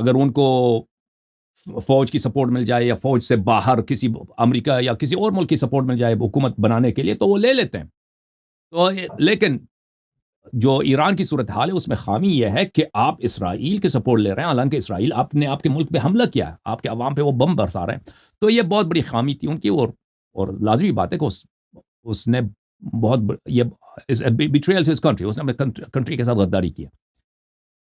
اگر ان کو فوج کی سپورٹ مل جائے یا فوج سے باہر کسی امریکہ یا کسی اور ملک کی سپورٹ مل جائے حکومت بنانے کے لیے تو وہ لے لیتے ہیں. تو لیکن جو ایران کی صورتحال ہے اس میں خامی یہ ہے کہ آپ اسرائیل کے سپورٹ لے رہے ہیں، حالانکہ اسرائیل آپ نے آپ کے ملک پہ حملہ کیا ہے، آپ کے عوام پہ وہ بم برسا رہے ہیں. تو یہ بہت بڑی خامی تھی ان کی، اور لازمی بات ہے کہ اس نے بہت یہ بیٹریل ٹو ہز کنٹری، اس نے اپنے کنٹری کے ساتھ غداری کیا.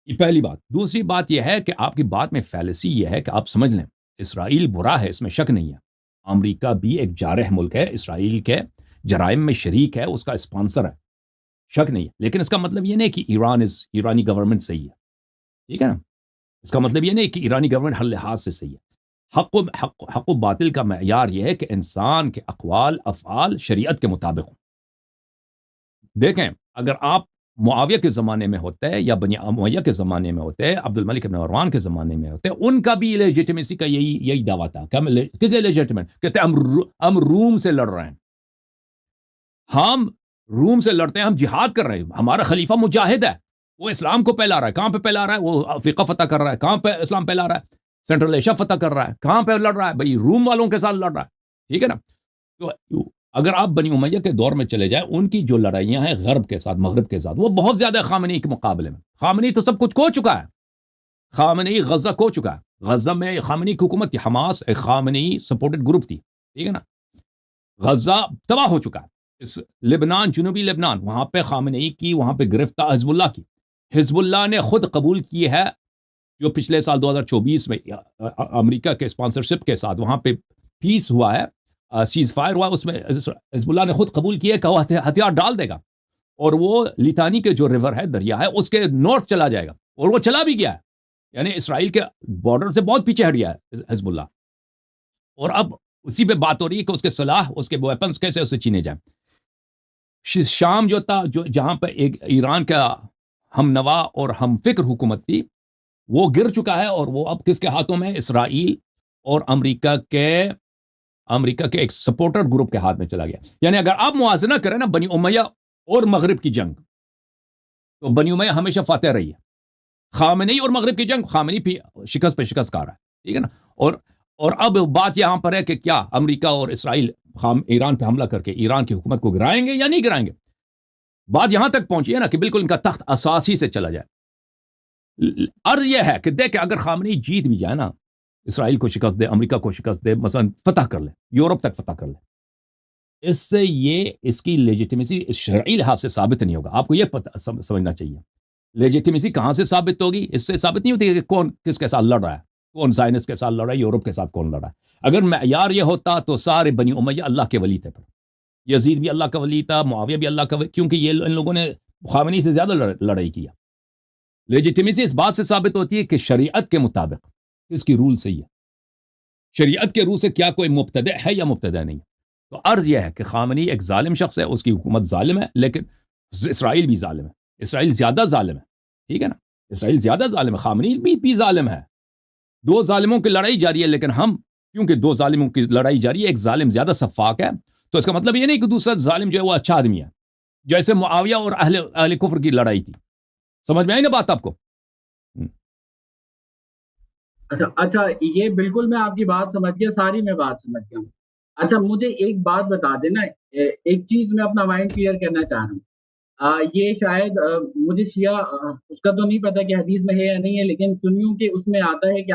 یہ پہلی بات. دوسری بات یہ ہے کہ آپ کی بات میں فیلسی یہ ہے کہ آپ سمجھ لیں اسرائیل برا ہے، اس میں شک نہیں ہے. امریکہ بھی ایک جارح ملک ہے، اسرائیل کے جرائم میں شریک ہے، اس کا اسپانسر ہے، شک نہیں ہے. لیکن اس کا مطلب یہ نہیں کہ ایرانی گورنمنٹ صحیح ہے، ٹھیک ہے نا. اس کا مطلب یہ نہیں کہ ایرانی گورنمنٹ ہر لحاظ سے صحیح ہے. حق و باطل کا معیار یہ ہے کہ انسان کے اقوال افعال شریعت کے مطابق ہوں. دیکھیں اگر آپ معاویہ کے زمانے میں ہوتے یا بنی امیہ کے زمانے میں ہوتے، عبد الملک بن مروان کے زمانے میں ہوتے، ان کا بھی لیجیٹمیسی کا یہی دعویٰ تھا کہ کس لیجیٹمیٹ کہتے ہم روم سے لڑ رہے ہیں، ہم روم سے لڑتے ہیں، ہم جہاد کر رہے ہیں، ہمارا خلیفہ مجاہد ہے، وہ اسلام کو پھیلا رہا ہے. کہاں پہ پھیلا رہا ہے؟ وہ افریقہ فتح کر رہا ہے. کہاں پہ اسلام پھیلا رہا ہے؟ سینٹرل ایشیا فتح کر رہا ہے. کہاں پہ لڑ رہا ہے؟ بھائی روم والوں کے ساتھ لڑ رہا ہے، ٹھیک ہے نا. تو اگر آپ بنی امیہ کے دور میں چلے جائیں، ان کی جو لڑائیاں ہیں غرب کے ساتھ مغرب کے ساتھ وہ بہت زیادہ خامنئی کے مقابلے میں. خامنئی تو سب کچھ کھو چکا ہے، خامنئی غزہ کھو چکا ہے. غزہ میں خامنئی کی حکومت تھی، حماس ایک خامنئی سپورٹڈ گروپ تھی، ٹھیک ہے نا. غزہ تباہ ہو چکا ہے. اس لبنان، جنوبی لبنان، وہاں پہ خامنئی کی وہاں پہ گرفتار حزب اللہ کی. حزب اللہ نے خود قبول کی ہے جو پچھلے سال 2024 میں امریکہ کے اسپانسرشپ کے ساتھ وہاں پہ پیس ہوا ہے، سیز فائر ہوا، اس میں حزب اللہ نے خود قبول کیا ہے کہ وہ ہتھیار ڈال دے گا اور وہ لیتانی کے جو ریور ہے، دریا ہے، اس کے نارتھ چلا جائے گا، اور وہ چلا بھی گیا ہے. یعنی اسرائیل کے بارڈر سے بہت پیچھے ہٹ گیا ہے حزب اللہ. اور اب اسی پہ بات ہو رہی ہے کہ اس کے سلاح، اس کے ویپنز کیسے اسے چھینے جائیں. شام جو تھا، جہاں پہ ایک ایران کا ہم نوا اور ہم فکر حکومت تھی، وہ گر چکا ہے، اور وہ اب کس کے ہاتھوں میں؟ اسرائیل اور امریکہ کے ایک سپورٹر گروپ کے ہاتھ میں چلا گیا. یعنی اگر آپ موازنہ کریں نا بنی امیہ اور مغرب کی جنگ، تو بنی امیہ ہمیشہ فاتح رہی ہے. خامنئی اور مغرب کی جنگ، خامنئی بھی شکست پہ شکست کھا رہا ہے، ٹھیک ہے نا. اور اب بات یہاں پر ہے کہ کیا امریکہ اور اسرائیل ایران پہ حملہ کر کے ایران کی حکومت کو گرائیں گے یا نہیں گرائیں گے. بات یہاں تک پہنچی ہے نا کہ بالکل ان کا تخت اساسی سے چلا جائے. عرض یہ ہے کہ دیکھ اگر خامنئی جیت بھی جائے نا، اسرائیل کو شکست دے، امریکہ کو شکست دے، مثلا فتح کر لے، یورپ تک فتح کر لے، اس سے اس کی لیجیٹمیسی شرعی لحاظ سے ثابت نہیں ہوگا. آپ کو یہ پتہ سمجھنا چاہیے لیجیٹمیسی کہاں سے ثابت ہوگی. اس سے ثابت نہیں ہوتی کہ کون کس کے ساتھ لڑ رہا ہے، کون زائنس کے ساتھ لڑ رہا ہے، یورپ کے ساتھ کون لڑ رہا ہے. اگر معیار یہ ہوتا تو سارے بنی امیہ اللہ کے ولی تھے. یزید بھی اللہ کا ولی تھا، معاویہ بھی اللہ کا ولی، کیونکہ یہ ان لوگوں نے خامنئی سے زیادہ لڑائی کیا. لیجیٹمیسی اس بات سے ثابت ہوتی ہے کہ شریعت کے مطابق اس کی رول صحیح ہے. شریعت کے رول سے کیا کوئی مبتدع ہے یا مبتدع نہیں. تو عرض یہ ہے کہ خامنئی ایک ظالم شخص ہے، اس کی حکومت ظالم ہے، لیکن اسرائیل بھی ظالم ہے. اسرائیل زیادہ ظالم ہے، ٹھیک ہے نا. اسرائیل زیادہ ظالم ہے، خامنئی بھی ظالم ہے. دو ظالموں کی لڑائی جاری ہے، لیکن ہم کیونکہ دو ظالموں کی لڑائی جاری ہے، ایک ظالم زیادہ سفاک ہے، تو اس کا مطلب یہ نہیں کہ دوسرا ظالم جو ہے وہ اچھا آدمی ہے. جیسے معاویہ اور اہل کفر کی لڑائی تھی. سمجھ میں آئی نا بات آپ کو؟ اچھا یہ بالکل میں آپ کی بات سمجھ گیا، ساری میں بات سمجھ گیا ہوں. اچھا مجھے ایک بات بتا دینا، ایک چیز میں اپنا مائنڈ کلیئر کرنا چاہ رہا ہوں. یہ شاید مجھے شیعہ اس کا تو نہیں پتا کہ حدیث میں ہے یا نہیں ہے، لیکن سنیوں کے اس میں آتا ہے کہ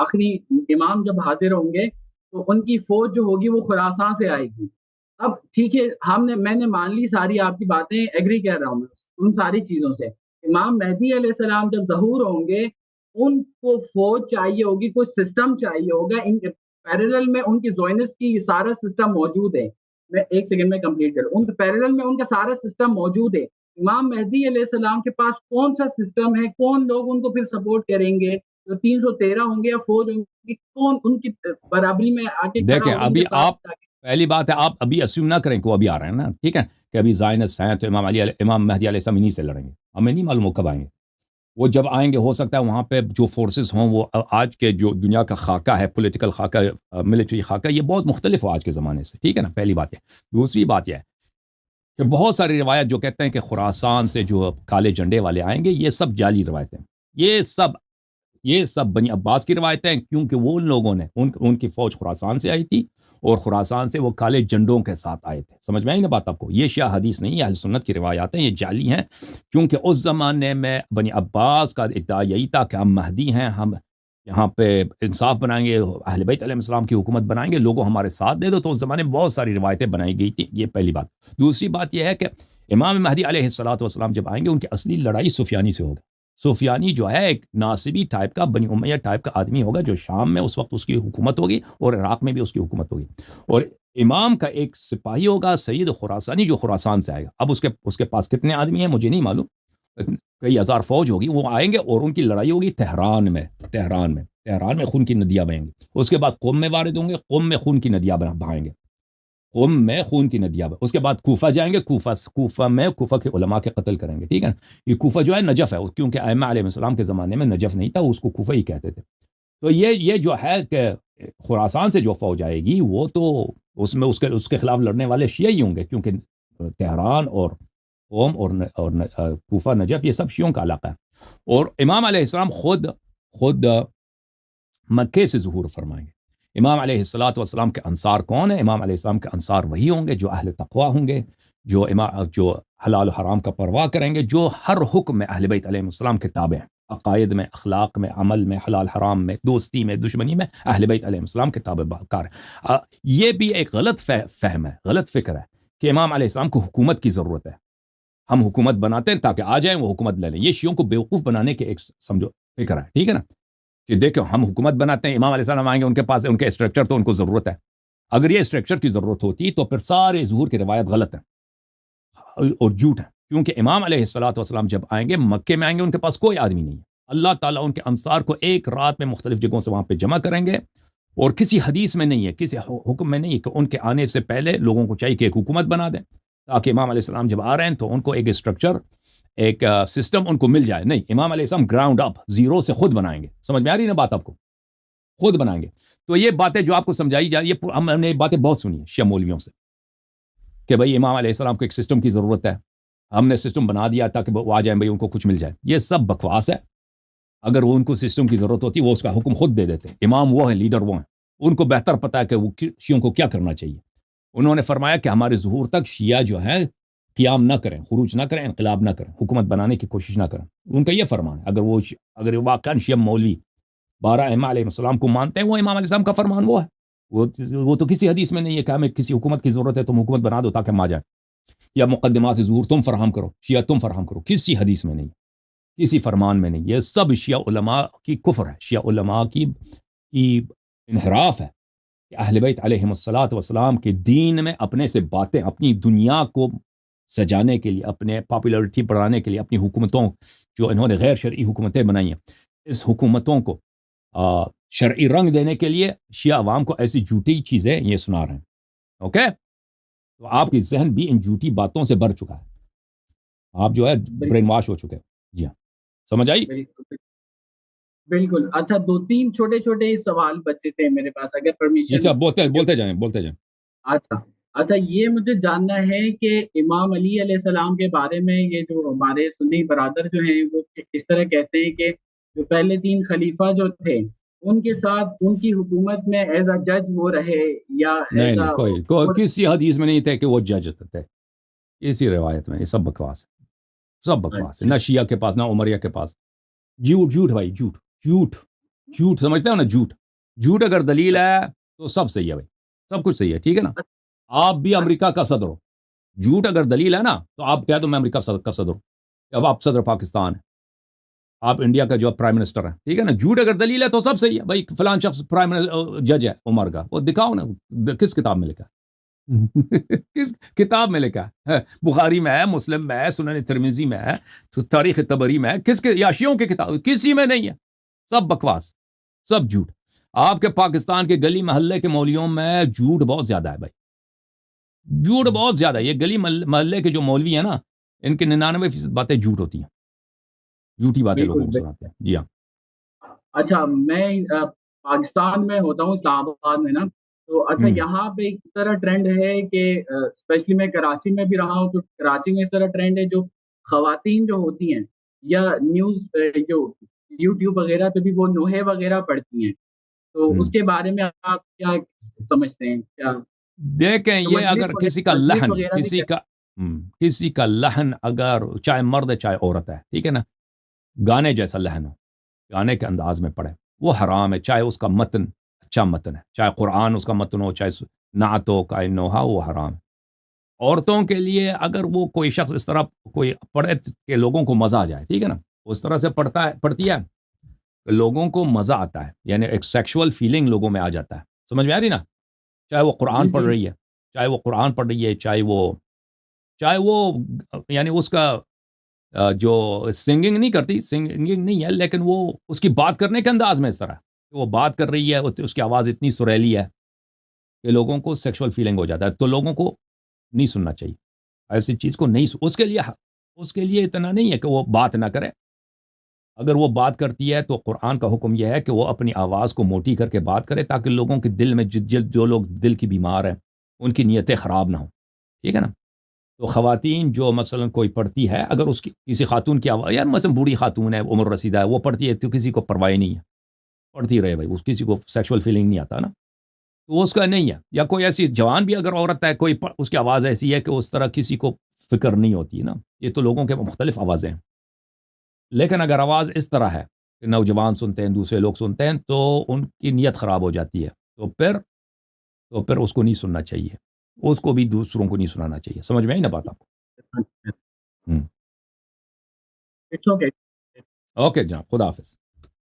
آخری امام جب حاضر ہوں گے تو ان کی فوج جو ہوگی وہ خراسان سے آئے گی. اب ٹھیک ہے، میں نے مان لی ساری آپ کی باتیں، ایگری کر رہا ہوں ان ساری چیزوں سے. امام مہدی علیہ السلام جب ظہور ہوں گے، ان کو فوج چاہیے ہوگی، کوئی سسٹم چاہیے ہوگا. ان پیرلل میں ان کی زائنسٹ کی سارا سسٹم موجود ہے. میں ایک سیکنڈ میں کمپلیٹ کروں. ان کے پیرلل میں ان کا سارا سسٹم موجود ہے. امام مہدی علیہ السلام کے پاس کون سا سسٹم ہے؟ کون لوگ ان کو پھر سپورٹ کریں گے؟ جو 313 ہوں گے یا فوج ہوں گی، کون ان کی برابری میں آ کے دیکھیں ابھی آپ پہلی بات ہے آپ ابھی اسیوم نہ کریں کہ وہ ابھی آ رہے ہیں نا، ٹھیک ہے، کہ ابھی زائنس ہیں تو امام مہدی علیہ السلام انہی سے لڑیں گے. ہمیں نہیں معلوم وہ کب آئیں گے. وہ جب آئیں گے ہو سکتا ہے وہاں پہ جو فورسز ہوں وہ آج کے جو دنیا کا خاکہ ہے، پولیٹیکل خاکہ، ملٹری خاکہ، یہ بہت مختلف ہو آج کے زمانے سے، ٹھیک ہے نا. پہلی بات ہے. دوسری بات یہ ہے کہ بہت ساری روایت جو کہتے ہیں کہ خراسان سے جو کالے جھنڈے والے آئیں گے، یہ سب جعلی روایتیں. یہ سب یہ سب بنی عباس کی روایتیں ہیں، کیونکہ وہ ان لوگوں نے ان کی فوج خراسان سے آئی تھی، اور خراسان سے وہ کالے جنڈوں کے ساتھ آئے تھے. سمجھ میں آئی نا بات آپ کو؟ یہ شیعہ حدیث نہیں ہے، اہل سنت کی روایات ہیں، یہ جعلی ہیں. کیونکہ اس زمانے میں بنی عباس کا ادعا یہی تھا کہ ہم مہدی ہیں، ہم یہاں پہ انصاف بنائیں گے، اہل بیت علیہ السلام کی حکومت بنائیں گے، لوگوں ہمارے ساتھ دے دو. تو اس زمانے میں بہت ساری روایتیں بنائی گئی تھی. یہ پہلی بات. دوسری بات یہ ہے کہ امام مہدی علیہ السلام جب آئیں گے، ان کی اصلی لڑائی سفیانی سے ہوگی. سفیانی جو ہے ایک ناصبی ٹائپ کا، بنی امیہ ٹائپ کا آدمی ہوگا، جو شام میں اس وقت اس کی حکومت ہوگی اور عراق میں بھی اس کی حکومت ہوگی. اور امام کا ایک سپاہی ہوگا سید خراسانی، جو خراسان سے آئے گا. اب اس کے پاس کتنے آدمی ہیں مجھے نہیں معلوم، کئی ہزار فوج ہوگی. وہ آئیں گے اور ان کی لڑائی ہوگی تہران میں خون کی ندیاں بہیں گی. اس کے بعد قم میں وارد ہوں گے، قم میں خون کی ندیاں بہائیں گے، قم میں خون کی ندیاں. اس کے بعد کوفہ جائیں گے، کوفہ کے علماء کے قتل کریں گے. ٹھیک ہے نا؟ یہ کوفہ جو ہے نجف ہے، کیونکہ ائمہ علیہ السلام کے زمانے میں نجف نہیں تھا، اس کو کوفہ ہی کہتے تھے. تو یہ جو ہے کہ خراسان سے جو فوج آئے گی، وہ تو اس میں اس کے خلاف لڑنے والے شیعہ ہی ہوں گے، کیونکہ تہران اور قوم اور کوفہ نجف یہ سب شیعوں کا علاقہ ہے. اور امام علیہ السلام خود مکے سے ظہور فرمائیں گے. امام علیہ السلام کے انصار کون ہیں؟ امام علیہ السلام کے انصار وہی ہوں گے جو اہل تقوی ہوں گے، جو حلال و حرام کا پرواہ کریں گے، جو ہر حکم میں اہل بیت علیہ السلام کے تابع ہیں، عقائد میں، اخلاق میں، عمل میں، حلال حرام میں، دوستی میں، دشمنی میں اہل بیت علیہ السلام کے تابع کار ہیں. یہ بھی ایک غلط فہم ہے، غلط فکر ہے کہ امام علیہ السلام کو حکومت کی ضرورت ہے، ہم حکومت بناتے ہیں تاکہ آ جائیں وہ حکومت لے لیں. یہ شیعوں کو بیوقوف بنانے کے ایک سمجھو فکر ہے. ٹھیک ہے نا؟ کہ دیکھو ہم حکومت بناتے ہیں، امام علیہ السلام آئیں گے، ان کے پاس ان کے اسٹرکچر تو ان کو ضرورت ہے. اگر یہ اسٹرکچر کی ضرورت ہوتی تو پھر سارے ظہور کی روایت غلط ہے اور جھوٹ ہے. کیونکہ امام علیہ السلام جب آئیں گے، مکے میں آئیں گے، ان کے پاس کوئی آدمی نہیں ہے. اللہ تعالیٰ ان کے انصار کو ایک رات میں مختلف جگہوں سے وہاں پہ جمع کریں گے. اور کسی حدیث میں نہیں ہے، کسی حکم میں نہیں ہے کہ ان کے آنے سے پہلے لوگوں کو چاہیے کہ ایک حکومت بنا دیں، تاکہ امام علیہ السلام جب آ رہے ہیں تو ان کو ایک اسٹرکچر، ایک سسٹم ان کو مل جائے. نہیں، امام علیہ السلام گراؤنڈ اپ، زیرو سے خود بنائیں گے. سمجھ میں آ رہی نا بات آپ کو؟ خود بنائیں گے. تو یہ باتیں جو آپ کو سمجھائی جا رہی ہے، ہم نے باتیں بہت سنی ہیں شیعہ مولویوں سے کہ بھائی امام علیہ السلام کو ایک سسٹم کی ضرورت ہے، ہم نے سسٹم بنا دیا تاکہ وہ آ جائیں، بھائی ان کو کچھ مل جائے. یہ سب بکواس ہے. اگر وہ ان کو سسٹم کی ضرورت ہوتی وہ اس کا حکم خود دے دیتے. امام وہ ہیں، لیڈر وہ ہیں، ان کو بہتر پتہ ہے کہ وہ شیعوں کو کیا کرنا چاہیے. انہوں نے فرمایا کہ ہمارے ظہور تک شیعہ جو ہیں قیام نہ کریں، خروج نہ کریں، انقلاب نہ کریں، حکومت بنانے کی کوشش نہ کریں. ان کا یہ فرمان ہے. اگر واقعا شیعہ مولوی 12 ائمہ علیہ السلام کو مانتے ہیں، وہ امام علیہ السلام کا فرمان وہ ہے. وہ تو کسی حدیث میں نہیں ہے کہ ہمیں کسی حکومت کی ضرورت ہے، تم حکومت بنا دو تاکہ ہم آ جائیں، یا مقدمات ظہور تم فراہم کرو، شیعہ تم فراہم کرو. کسی حدیث میں نہیں، کسی فرمان میں نہیں. یہ سب شیعہ علماء کی کفر ہے، شیعہ علماء کی انحراف ہے کہ اہل بیت علیہ السلام کے دین میں اپنے سے باتیں، اپنی دنیا کو سجانے کے لیے، اپنے پاپولرٹی بڑھانے کے لیے، اپنی حکومتوں جو انہوں نے غیر شرعی حکومتیں بنائی ہیں، اس حکومتوں کو شرعی رنگ دینے کے لیے شیعہ عوام کو ایسی جھوٹی چیزیں یہ سنا رہے ہیں. اوکے؟ تو آپ کی ذہن بھی ان جھوٹی باتوں سے بھر چکا ہے، آپ جو ہے برین واش ہو چکے ہیں. جی ہاں، سمجھ آئی؟ بالکل. اچھا، 2-3 چھوٹے سوال بچے تھے میرے پاس، اگر جی پرمیشن. صاحب، بولتے جائیں. اچھا، یہ مجھے جاننا ہے کہ امام علی علیہ السلام کے بارے میں یہ جو ہمارے سنی برادر جو ہیں وہ اس طرح کہتے ہیں کہ جو پہلے 3 خلیفہ جو تھے، ان کے ساتھ ان کی حکومت میں ایز اے جج وہ رہے یا ایز نہیں، کوئی کسی حدیث میں نہیں تھے کہ وہ جج تھے. اسی روایت میں یہ سب بکواس ہے، سب بکواس ہے. نہ شیعہ کے پاس، نہ عمریہ کے پاس. جھوٹ بھائی، جھوٹ سمجھتے ہو نا؟ جھوٹ اگر دلیل ہے تو سب صحیح ہے بھائی، سب کچھ صحیح ہے. ٹھیک ہے نا؟ آپ بھی امریکہ کا صدر ہو، جھوٹ اگر دلیل ہے نا تو آپ کہہ دو میں امریکہ کا صدر ہوں. اب آپ صدر پاکستان ہیں، آپ انڈیا کا جو پرائم منسٹر ہیں. ٹھیک ہے نا؟ جھوٹ اگر دلیل ہے تو سب صحیح ہے بھائی. فلان شخص پرائم جج ہے عمر کا، وہ دکھاؤ نا، کس کتاب میں لکھا کس کتاب میں لکھا ہے؟ بخاری میں ہے، مسلم میں ہے، سنن ترمذی میں ہے، تاریخ طبری میں ہے، کس کے یا شیعوں کی کتاب؟ کسی میں نہیں ہے. سب بکواس، سب جھوٹ. آپ کے پاکستان کے گلی محلے کے مولویوں میں جھوٹ بہت زیادہ ہے بھائی، جھوٹ بہت زیادہ ہے. یہ گلی محلے کے جو مولوی ہیں نا، ان کے 99% باتیں جھوٹ ہوتی ہیں، جھوٹی باتیں لوگوں کو سناتے ہیں. جی ہاں. اچھا، میں پاکستان میں ہوتا ہوں، اسلام آباد میں نا. تو اچھا، یہاں پہ اس طرح ٹرینڈ ہے کہ اسپیشلی میں کراچی میں بھی رہا ہوں، تو کراچی میں اس طرح ٹرینڈ ہے جو خواتین جو ہوتی ہیں یا نیوز جو یوٹیوب وغیرہ پہ بھی وہ نوحے وغیرہ پڑھتی ہیں، تو اس ہم۔ کے بارے میں آپ کیا سمجھتے ہیں؟ کیا دیکھیں تو یہ اگر مجلس وغیرہ بھی کسی کا لحن اگر چاہے مرد ہے چاہے عورت ہے، ٹھیک ہے نا، گانے جیسا لحن ہو، گانے کے انداز میں پڑھے، وہ حرام ہے، چاہے اس کا متن اچھا متن ہے، چاہے قرآن اس کا متن ہو، چاہے نعت ہو کا نوحہ، وہ حرام ہے۔ عورتوں کے لیے اگر وہ کوئی شخص اس طرح کوئی پڑھے کہ لوگوں کو مزہ آ جائے، ٹھیک ہے نا، اس طرح سے پڑھتی ہے کہ لوگوں کو مزہ آتا ہے، یعنی ایک سیکشول فیلنگ لوگوں میں آ جاتا ہے، سمجھ میں آ رہی نا؟ چاہے وہ جی قرآن پڑھ جی رہی ہے، چاہے وہ قرآن پڑھ رہی ہے، چاہے وہ یعنی اس کا جو سنگنگ نہیں کرتی، سنگنگ نہیں ہے، لیکن وہ اس کی بات کرنے کے انداز میں اس طرح کہ وہ بات کر رہی ہے، اس کی آواز اتنی سریلی ہے کہ لوگوں کو سیکشول فیلنگ ہو جاتا ہے، تو لوگوں کو نہیں سننا چاہیے ایسی چیز کو، نہیں اس کے لیے اتنا نہیں ہے کہ وہ بات نہ کرے۔ اگر وہ بات کرتی ہے تو قرآن کا حکم یہ ہے کہ وہ اپنی آواز کو موٹی کر کے بات کرے، تاکہ لوگوں کے دل میں جو لوگ دل کی بیمار ہیں ان کی نیتیں خراب نہ ہوں، ٹھیک ہے نا؟ تو خواتین جو مثلا کوئی پڑھتی ہے، اگر اس کی کسی خاتون کی آواز، یار مثلا بوڑھی خاتون ہے، عمر رسیدہ ہے، وہ پڑھتی ہے تو کسی کو پرواہ نہیں ہے، پڑھتی رہے بھائی، اس کسی کو سیکشول فیلنگ نہیں آتا نا، تو وہ اس کا نہیں ہے۔ یا کوئی ایسی جوان بھی اگر عورت ہے، کوئی اس کی آواز ایسی ہے کہ اس طرح کسی کو فکر نہیں ہوتی ہے نا، یہ تو لوگوں کے مختلف آوازیں ہیں، لیکن اگر آواز اس طرح ہے کہ نوجوان سنتے ہیں، دوسرے لوگ سنتے ہیں، تو ان کی نیت خراب ہو جاتی ہے، تو پھر اس کو نہیں سننا چاہیے، اس کو بھی دوسروں کو نہیں سنانا چاہیے۔ سمجھ میں آئی نا بات آپ کو؟ اٹس اوکے اوکے جناب، خدا حافظ۔